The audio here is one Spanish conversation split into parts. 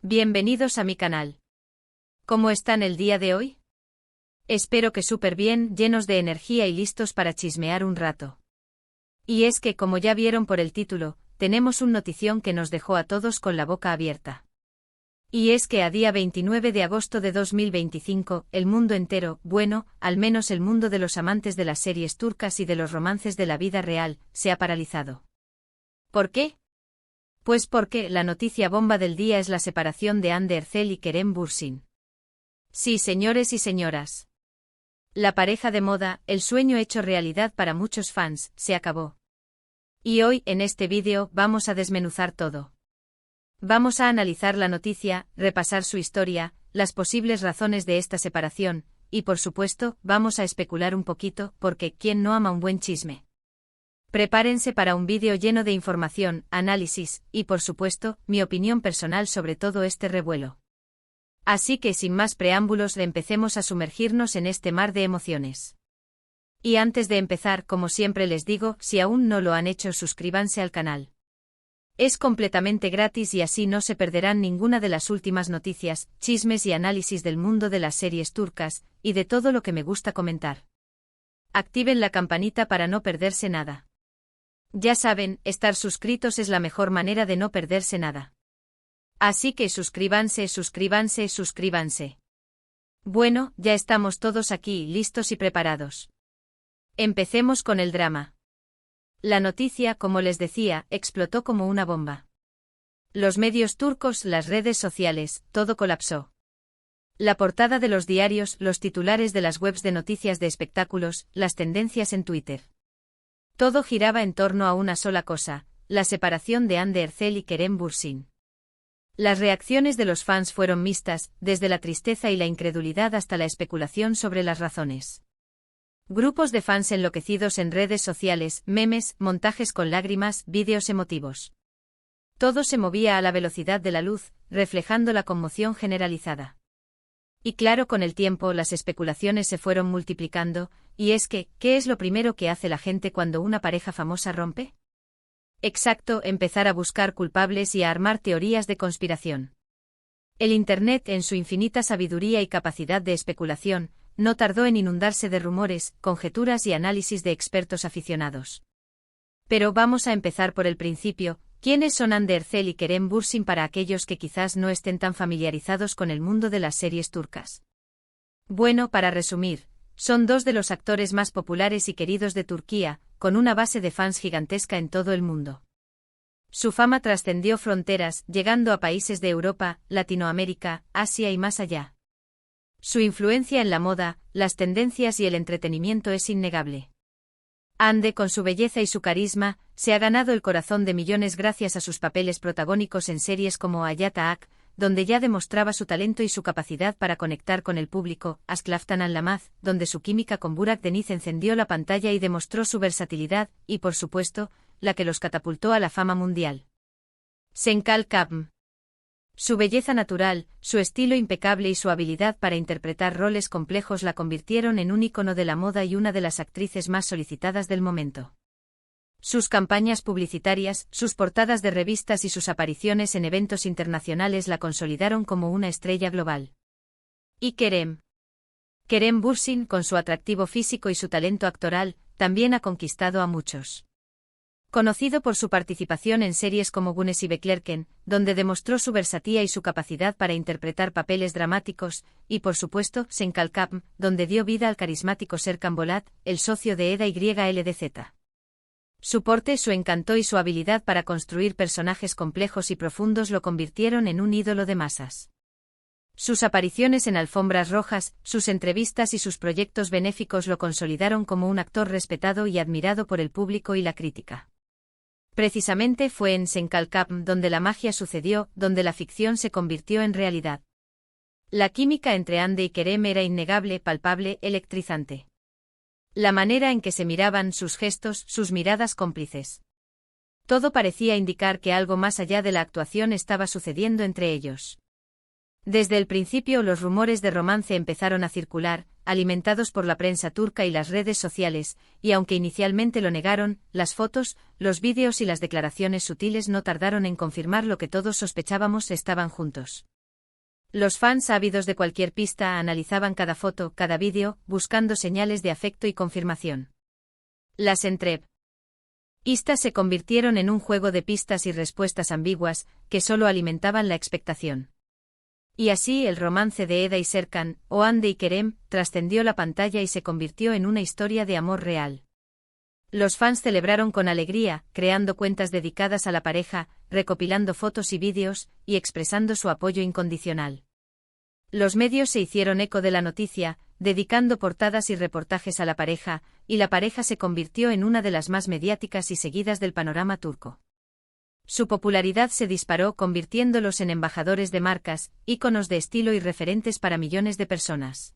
Bienvenidos a mi canal. ¿Cómo están el día de hoy? Espero que súper bien, llenos de energía y listos para chismear un rato. Y es que, como ya vieron por el título, tenemos un notición que nos dejó a todos con la boca abierta. Y es que a día 29 de agosto de 2025, el mundo entero, bueno, al menos el mundo de los amantes de las series turcas y de los romances de la vida real, se ha paralizado. ¿Por qué? Pues porque la noticia bomba del día es la separación de Hande Erçel y Kerem Bürsin. Sí, señores y señoras. La pareja de moda, el sueño hecho realidad para muchos fans, se acabó. Y hoy, en este vídeo, vamos a desmenuzar todo. Vamos a analizar la noticia, repasar su historia, las posibles razones de esta separación, y por supuesto, vamos a especular un poquito, porque ¿quién no ama un buen chisme? Prepárense para un vídeo lleno de información, análisis, y por supuesto, mi opinión personal sobre todo este revuelo. Así que sin más preámbulos empecemos a sumergirnos en este mar de emociones. Y antes de empezar, como siempre les digo, si aún no lo han hecho, suscríbanse al canal. Es completamente gratis y así no se perderán ninguna de las últimas noticias, chismes y análisis del mundo de las series turcas, y de todo lo que me gusta comentar. Activen la campanita para no perderse nada. Ya saben, estar suscritos es la mejor manera de no perderse nada. Así que suscríbanse. Bueno, ya estamos todos aquí, listos y preparados. Empecemos con el drama. La noticia, como les decía, explotó como una bomba. Los medios turcos, las redes sociales, todo colapsó. La portada de los diarios, los titulares de las webs de noticias de espectáculos, las tendencias en Twitter. Todo giraba en torno a una sola cosa, la separación de Hande Erçel y Kerem Bürsin. Las reacciones de los fans fueron mixtas, desde la tristeza y la incredulidad hasta la especulación sobre las razones. Grupos de fans enloquecidos en redes sociales, memes, montajes con lágrimas, vídeos emotivos. Todo se movía a la velocidad de la luz, reflejando la conmoción generalizada. Y claro, con el tiempo las especulaciones se fueron multiplicando, y es que, ¿qué es lo primero que hace la gente cuando una pareja famosa rompe? Exacto, empezar a buscar culpables y a armar teorías de conspiración. El Internet, en su infinita sabiduría y capacidad de especulación, no tardó en inundarse de rumores, conjeturas y análisis de expertos aficionados. Pero vamos a empezar por el principio. ¿Quiénes son Hande Erçel y Kerem Bürsin para aquellos que quizás no estén tan familiarizados con el mundo de las series turcas? Bueno, para resumir, son dos de los actores más populares y queridos de Turquía, con una base de fans gigantesca en todo el mundo. Su fama trascendió fronteras, llegando a países de Europa, Latinoamérica, Asia y más allá. Su influencia en la moda, las tendencias y el entretenimiento es innegable. Hande, con su belleza y su carisma, se ha ganado el corazón de millones gracias a sus papeles protagónicos en series como Hayat Ak, donde ya demostraba su talento y su capacidad para conectar con el público, Aşk-Laftan Anlamaz, donde su química con Burak Deniz encendió la pantalla y demostró su versatilidad, y por supuesto, la que los catapultó a la fama mundial. Senkal Kapm. Su belleza natural, su estilo impecable y su habilidad para interpretar roles complejos la convirtieron en un ícono de la moda y una de las actrices más solicitadas del momento. Sus campañas publicitarias, sus portadas de revistas y sus apariciones en eventos internacionales la consolidaron como una estrella global. Y Kerem Bürsin, con su atractivo físico y su talento actoral, también ha conquistado a muchos. Conocido por su participación en series como Güneş y Beklerken, donde demostró su versatilidad y su capacidad para interpretar papeles dramáticos, y por supuesto, Senkal Kapm, donde dio vida al carismático Serkan Bolat, el socio de Eda YLDZ. Su porte, su encanto y su habilidad para construir personajes complejos y profundos lo convirtieron en un ídolo de masas. Sus apariciones en alfombras rojas, sus entrevistas y sus proyectos benéficos lo consolidaron como un actor respetado y admirado por el público y la crítica. Precisamente fue en Senkal Kapm donde la magia sucedió, donde la ficción se convirtió en realidad. La química entre Hande y Kerem era innegable, palpable, electrizante. La manera en que se miraban, sus gestos, sus miradas cómplices. Todo parecía indicar que algo más allá de la actuación estaba sucediendo entre ellos. Desde el principio los rumores de romance empezaron a circular, alimentados por la prensa turca y las redes sociales, y aunque inicialmente lo negaron, las fotos, los vídeos y las declaraciones sutiles no tardaron en confirmar lo que todos sospechábamos: estaban juntos. Los fans ávidos de cualquier pista analizaban cada foto, cada vídeo, buscando señales de afecto y confirmación. Las entrevistas se convirtieron en un juego de pistas y respuestas ambiguas, que solo alimentaban la expectación. Y así el romance de Eda y Serkan, o Hande y Kerem, trascendió la pantalla y se convirtió en una historia de amor real. Los fans celebraron con alegría, creando cuentas dedicadas a la pareja, recopilando fotos y vídeos, y expresando su apoyo incondicional. Los medios se hicieron eco de la noticia, dedicando portadas y reportajes a la pareja, y la pareja se convirtió en una de las más mediáticas y seguidas del panorama turco. Su popularidad se disparó, convirtiéndolos en embajadores de marcas, íconos de estilo y referentes para millones de personas.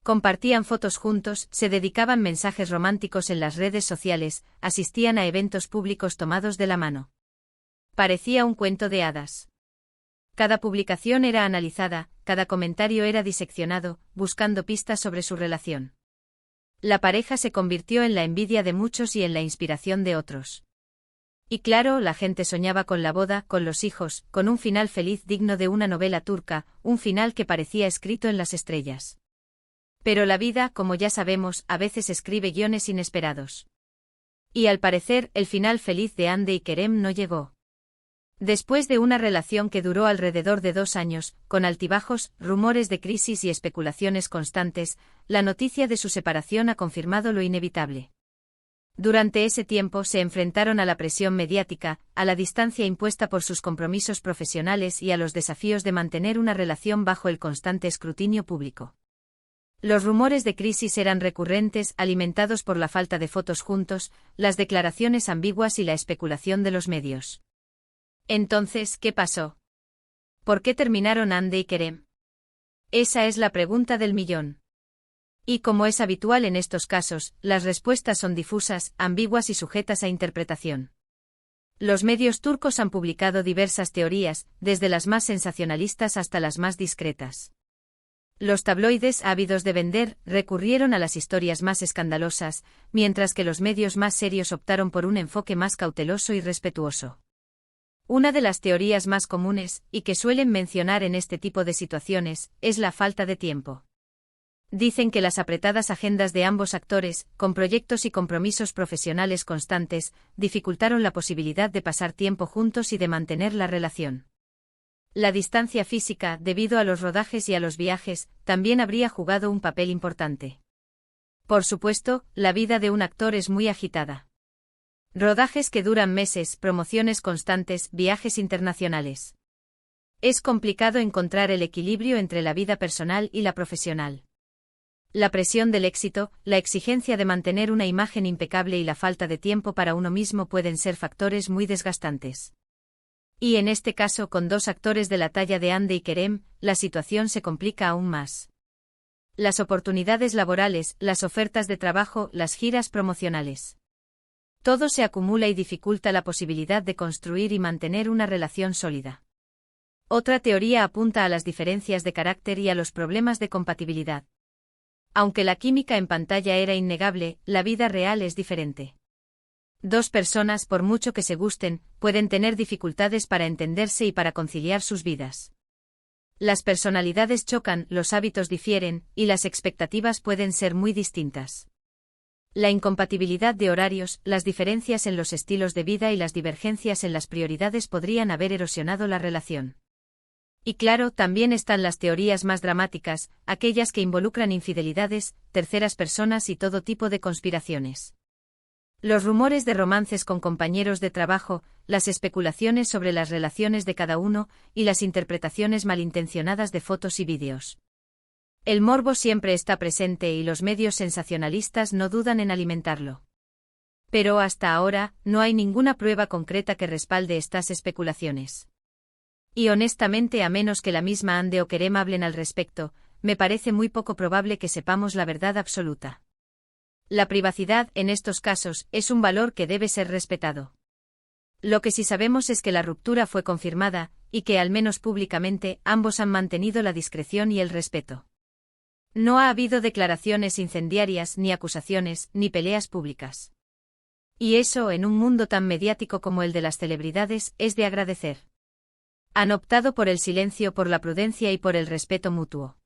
Compartían fotos juntos, se dedicaban mensajes románticos en las redes sociales, asistían a eventos públicos tomados de la mano. Parecía un cuento de hadas. Cada publicación era analizada, cada comentario era diseccionado, buscando pistas sobre su relación. La pareja se convirtió en la envidia de muchos y en la inspiración de otros. Y claro, la gente soñaba con la boda, con los hijos, con un final feliz digno de una novela turca, un final que parecía escrito en las estrellas. Pero la vida, como ya sabemos, a veces escribe guiones inesperados. Y al parecer, el final feliz de Hande y Kerem no llegó. Después de una relación que duró alrededor de 2 años, con altibajos, rumores de crisis y especulaciones constantes, la noticia de su separación ha confirmado lo inevitable. Durante ese tiempo se enfrentaron a la presión mediática, a la distancia impuesta por sus compromisos profesionales y a los desafíos de mantener una relación bajo el constante escrutinio público. Los rumores de crisis eran recurrentes, alimentados por la falta de fotos juntos, las declaraciones ambiguas y la especulación de los medios. Entonces, ¿qué pasó? ¿Por qué terminaron Hande y Kerem? Esa es la pregunta del millón. Y como es habitual en estos casos, las respuestas son difusas, ambiguas y sujetas a interpretación. Los medios turcos han publicado diversas teorías, desde las más sensacionalistas hasta las más discretas. Los tabloides, ávidos de vender, recurrieron a las historias más escandalosas, mientras que los medios más serios optaron por un enfoque más cauteloso y respetuoso. Una de las teorías más comunes, y que suelen mencionar en este tipo de situaciones, es la falta de tiempo. Dicen que las apretadas agendas de ambos actores, con proyectos y compromisos profesionales constantes, dificultaron la posibilidad de pasar tiempo juntos y de mantener la relación. La distancia física, debido a los rodajes y a los viajes, también habría jugado un papel importante. Por supuesto, la vida de un actor es muy agitada. Rodajes que duran meses, promociones constantes, viajes internacionales. Es complicado encontrar el equilibrio entre la vida personal y la profesional. La presión del éxito, la exigencia de mantener una imagen impecable y la falta de tiempo para uno mismo pueden ser factores muy desgastantes. Y en este caso, con 2 actores de la talla de Hande y Kerem, la situación se complica aún más. Las oportunidades laborales, las ofertas de trabajo, las giras promocionales. Todo se acumula y dificulta la posibilidad de construir y mantener una relación sólida. Otra teoría apunta a las diferencias de carácter y a los problemas de compatibilidad. Aunque la química en pantalla era innegable, la vida real es diferente. 2 personas, por mucho que se gusten, pueden tener dificultades para entenderse y para conciliar sus vidas. Las personalidades chocan, los hábitos difieren, y las expectativas pueden ser muy distintas. La incompatibilidad de horarios, las diferencias en los estilos de vida y las divergencias en las prioridades podrían haber erosionado la relación. Y claro, también están las teorías más dramáticas, aquellas que involucran infidelidades, terceras personas y todo tipo de conspiraciones. Los rumores de romances con compañeros de trabajo, las especulaciones sobre las relaciones de cada uno, y las interpretaciones malintencionadas de fotos y vídeos. El morbo siempre está presente y los medios sensacionalistas no dudan en alimentarlo. Pero hasta ahora, no hay ninguna prueba concreta que respalde estas especulaciones. Y honestamente, a menos que la misma Hande o Kerem hablen al respecto, me parece muy poco probable que sepamos la verdad absoluta. La privacidad, en estos casos, es un valor que debe ser respetado. Lo que sí sabemos es que la ruptura fue confirmada, y que al menos públicamente, ambos han mantenido la discreción y el respeto. No ha habido declaraciones incendiarias, ni acusaciones, ni peleas públicas. Y eso, en un mundo tan mediático como el de las celebridades, es de agradecer. Han optado por el silencio, por la prudencia y por el respeto mutuo.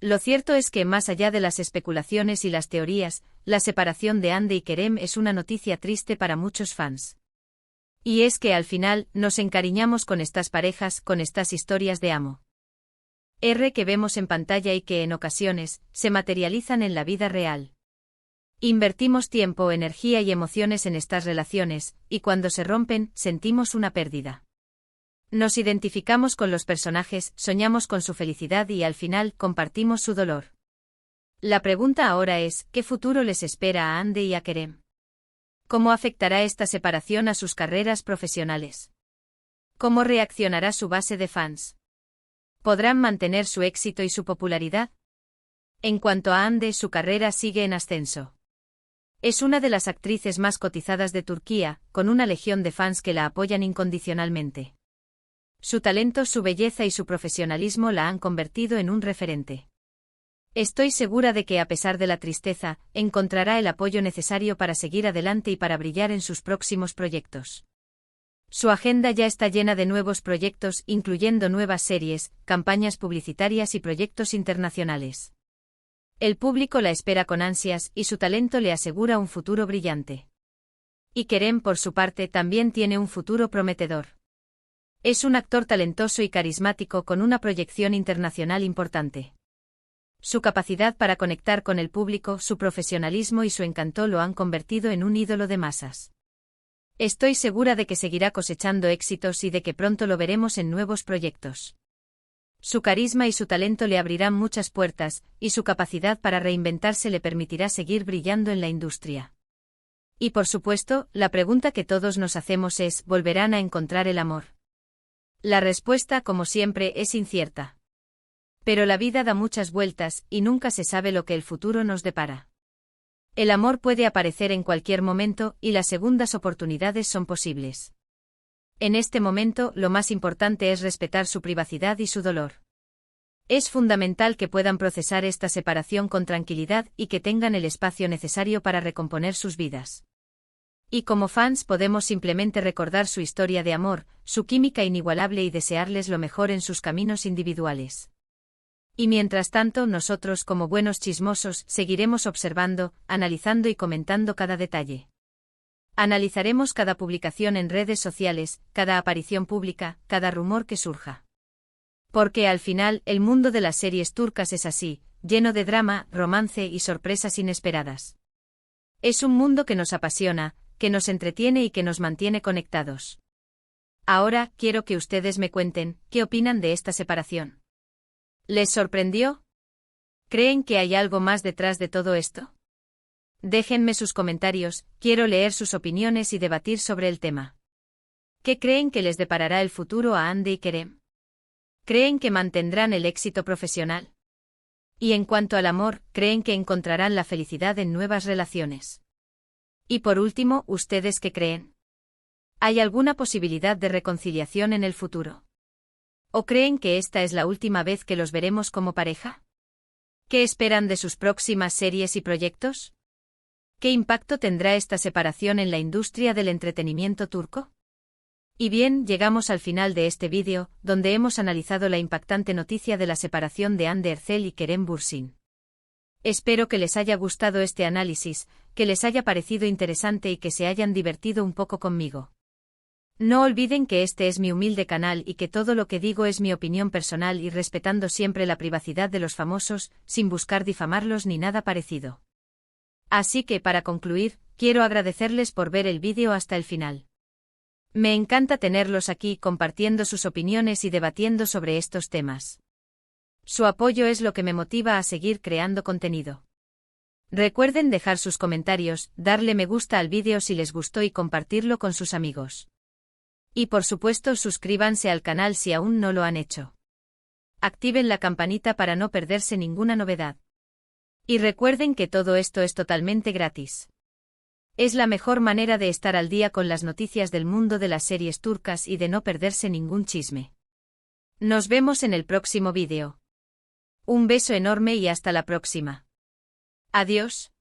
Lo cierto es que, más allá de las especulaciones y las teorías, la separación de Hande y Kerem es una noticia triste para muchos fans. Y es que al final, nos encariñamos con estas parejas, con estas historias de amor que vemos en pantalla y que en ocasiones, se materializan en la vida real. Invertimos tiempo, energía y emociones en estas relaciones, y cuando se rompen, sentimos una pérdida. Nos identificamos con los personajes, soñamos con su felicidad y al final, compartimos su dolor. La pregunta ahora es, ¿qué futuro les espera a Hande y a Kerem? ¿Cómo afectará esta separación a sus carreras profesionales? ¿Cómo reaccionará su base de fans? ¿Podrán mantener su éxito y su popularidad? En cuanto a Hande, su carrera sigue en ascenso. Es una de las actrices más cotizadas de Turquía, con una legión de fans que la apoyan incondicionalmente. Su talento, su belleza y su profesionalismo la han convertido en un referente. Estoy segura de que, a pesar de la tristeza, encontrará el apoyo necesario para seguir adelante y para brillar en sus próximos proyectos. Su agenda ya está llena de nuevos proyectos, incluyendo nuevas series, campañas publicitarias y proyectos internacionales. El público la espera con ansias y su talento le asegura un futuro brillante. Y Kerem, por su parte, también tiene un futuro prometedor. Es un actor talentoso y carismático con una proyección internacional importante. Su capacidad para conectar con el público, su profesionalismo y su encanto lo han convertido en un ídolo de masas. Estoy segura de que seguirá cosechando éxitos y de que pronto lo veremos en nuevos proyectos. Su carisma y su talento le abrirán muchas puertas, y su capacidad para reinventarse le permitirá seguir brillando en la industria. Y por supuesto, la pregunta que todos nos hacemos es, ¿volverán a encontrar el amor? La respuesta, como siempre, es incierta. Pero la vida da muchas vueltas, y nunca se sabe lo que el futuro nos depara. El amor puede aparecer en cualquier momento, y las segundas oportunidades son posibles. En este momento, lo más importante es respetar su privacidad y su dolor. Es fundamental que puedan procesar esta separación con tranquilidad y que tengan el espacio necesario para recomponer sus vidas. Y como fans podemos simplemente recordar su historia de amor, su química inigualable y desearles lo mejor en sus caminos individuales. Y mientras tanto, nosotros, como buenos chismosos, seguiremos observando, analizando y comentando cada detalle. Analizaremos cada publicación en redes sociales, cada aparición pública, cada rumor que surja. Porque al final, el mundo de las series turcas es así, lleno de drama, romance y sorpresas inesperadas. Es un mundo que nos apasiona, que nos entretiene y que nos mantiene conectados. Ahora, quiero que ustedes me cuenten, ¿qué opinan de esta separación? ¿Les sorprendió? ¿Creen que hay algo más detrás de todo esto? Déjenme sus comentarios, quiero leer sus opiniones y debatir sobre el tema. ¿Qué creen que les deparará el futuro a Hande y Kerem? ¿Creen que mantendrán el éxito profesional? Y en cuanto al amor, ¿creen que encontrarán la felicidad en nuevas relaciones? Y por último, ¿ustedes qué creen? ¿Hay alguna posibilidad de reconciliación en el futuro? ¿O creen que esta es la última vez que los veremos como pareja? ¿Qué esperan de sus próximas series y proyectos? ¿Qué impacto tendrá esta separación en la industria del entretenimiento turco? Y bien, llegamos al final de este vídeo, donde hemos analizado la impactante noticia de la separación de Hande Erçel y Kerem Bürsin. Espero que les haya gustado este análisis, que les haya parecido interesante y que se hayan divertido un poco conmigo. No olviden que este es mi humilde canal y que todo lo que digo es mi opinión personal y respetando siempre la privacidad de los famosos, sin buscar difamarlos ni nada parecido. Así que para concluir, quiero agradecerles por ver el vídeo hasta el final. Me encanta tenerlos aquí compartiendo sus opiniones y debatiendo sobre estos temas. Su apoyo es lo que me motiva a seguir creando contenido. Recuerden dejar sus comentarios, darle me gusta al vídeo si les gustó y compartirlo con sus amigos. Y por supuesto suscríbanse al canal si aún no lo han hecho. Activen la campanita para no perderse ninguna novedad. Y recuerden que todo esto es totalmente gratis. Es la mejor manera de estar al día con las noticias del mundo de las series turcas y de no perderse ningún chisme. Nos vemos en el próximo vídeo. Un beso enorme y hasta la próxima. Adiós.